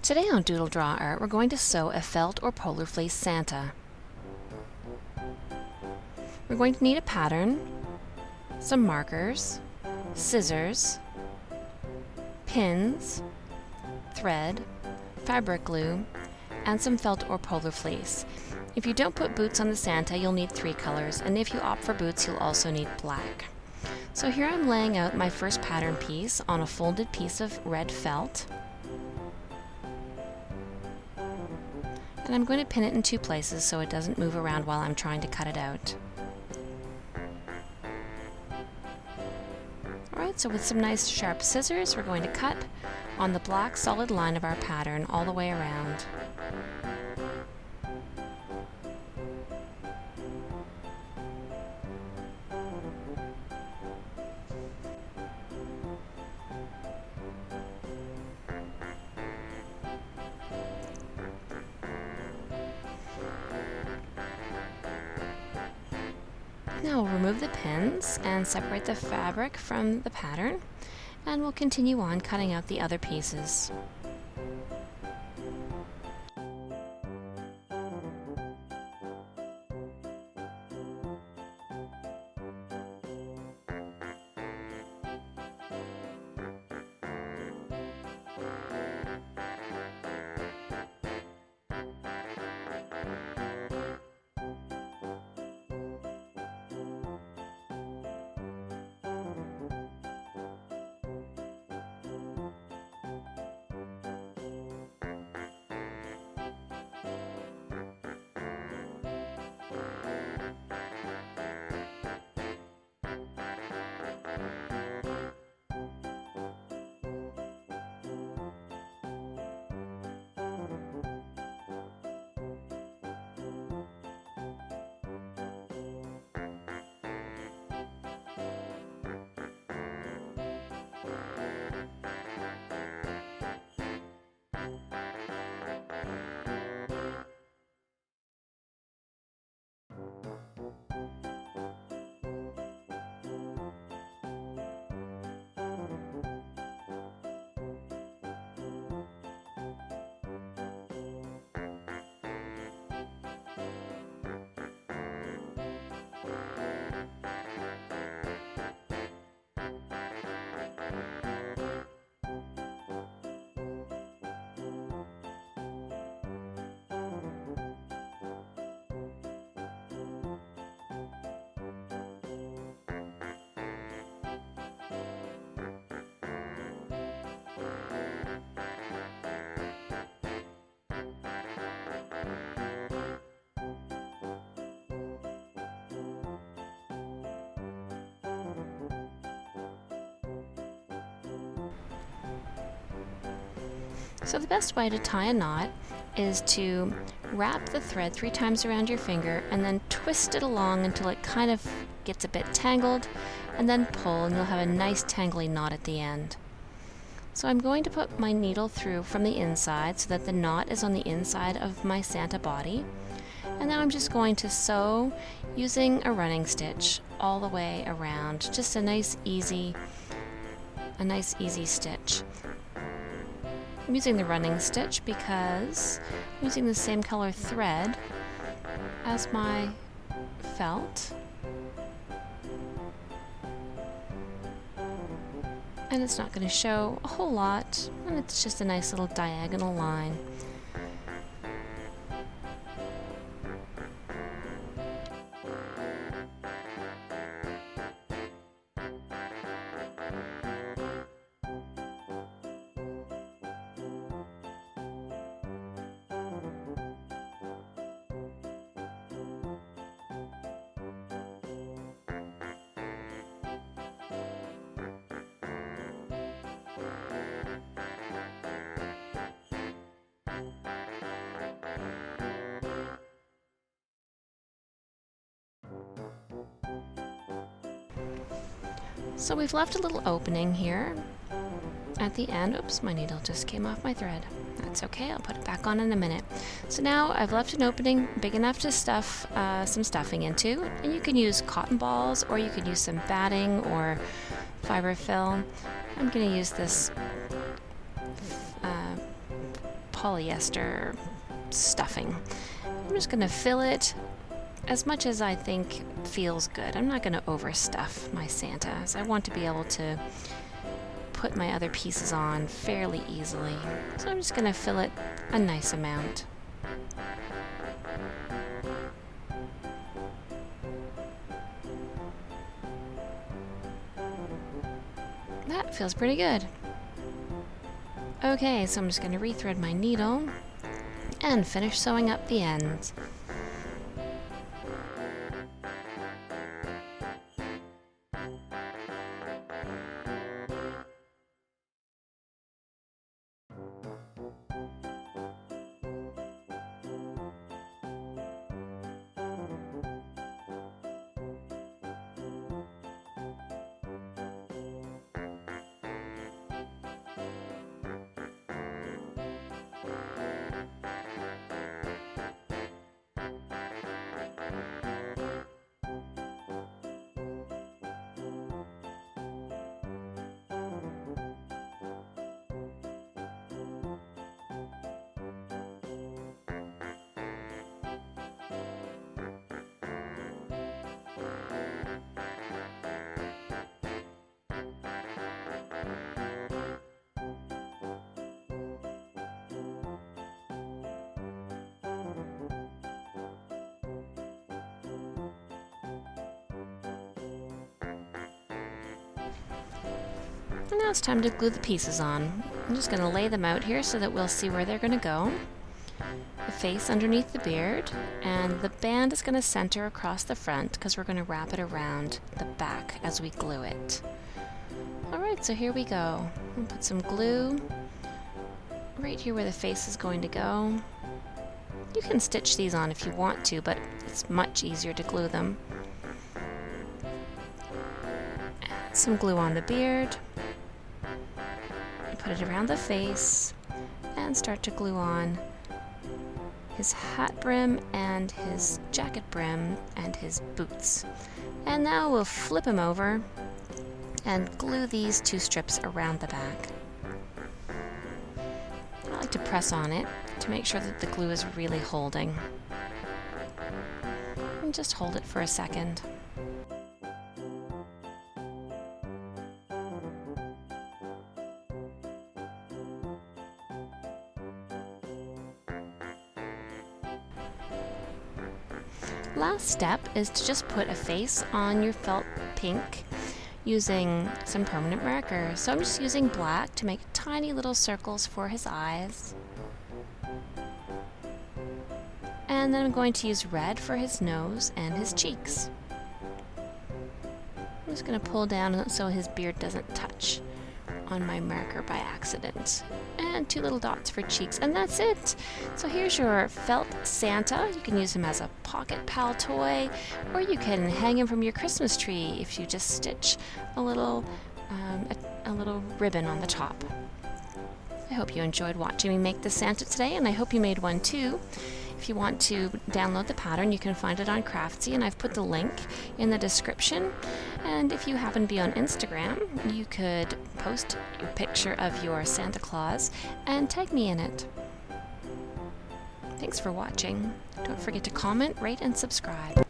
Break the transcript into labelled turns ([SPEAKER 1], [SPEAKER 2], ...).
[SPEAKER 1] Today on DoodleDrawArt, we're going to sew a felt or polar fleece Santa. We're going to need a pattern, some markers, scissors, pins, thread, fabric glue, and some felt or polar fleece. If you don't put boots on the Santa, you'll need 3 colors, and if you opt for boots, you'll also need black. So here I'm laying out my first pattern piece on a folded piece of red felt. And I'm going to pin it in 2 places so it doesn't move around while I'm trying to cut it out. Alright, so with some nice sharp scissors, we're going to cut on the black solid line of our pattern all the way around. Now we'll remove the pins and separate the fabric from the pattern, and we'll continue on cutting out the other pieces. So the best way to tie a knot is to wrap the thread 3 times around your finger and then twist it along until it kind of gets a bit tangled, and then pull and you'll have a nice tangly knot at the end. So I'm going to put my needle through from the inside so that the knot is on the inside of my Santa body, and now I'm just going to sew using a running stitch all the way around. Just a nice easy stitch. I'm using the running stitch because I'm using the same color thread as my felt, and it's not going to show a whole lot, and it's just a nice little diagonal line. So we've left a little opening here at the end. Oops, my needle just came off my thread. That's okay, I'll put it back on in a minute. So now I've left an opening big enough to stuff some stuffing into, and you can use cotton balls or you could use some batting or fiber fill. I'm going to use this polyester stuffing. I'm just going to fill it as much as I think feels good. I'm not going to overstuff my Santa, as I want to be able to put my other pieces on fairly easily. So I'm just going to fill it a nice amount. That feels pretty good. Okay, so I'm just going to rethread my needle and finish sewing up the ends. And now it's time to glue the pieces on. I'm just going to lay them out here so that we'll see where they're going to go. The face underneath the beard, and the band is going to center across the front because we're going to wrap it around the back as we glue it. Alright, so here we go. I'll put some glue right here where the face is going to go. You can stitch these on if you want to, but it's much easier to glue them. Add some glue on the beard. Put it around the face and start to glue on his hat brim and his jacket brim and his boots. And now we'll flip him over and glue these two strips around the back. I like to press on it to make sure that the glue is really holding. And just hold it for a second. Last step is to just put a face on your felt pink using some permanent marker. So I'm just using black to make tiny little circles for his eyes. And then I'm going to use red for his nose and his cheeks. I'm just going to pull down so his beard doesn't touch on my marker by accident. And 2 little dots for cheeks, and that's it. So here's your felt Santa. You can use him as a pocket pal toy, or you can hang him from your Christmas tree if you just stitch a little ribbon on the top. I hope you enjoyed watching me make this Santa today, and I hope you made one too. If you want to download the pattern, you can find it on Craftsy, and I've put the link in the description. And if you happen to be on Instagram, you could post your picture of your Santa Claus and tag me in it. Thanks for watching. Don't forget to comment, rate, and subscribe.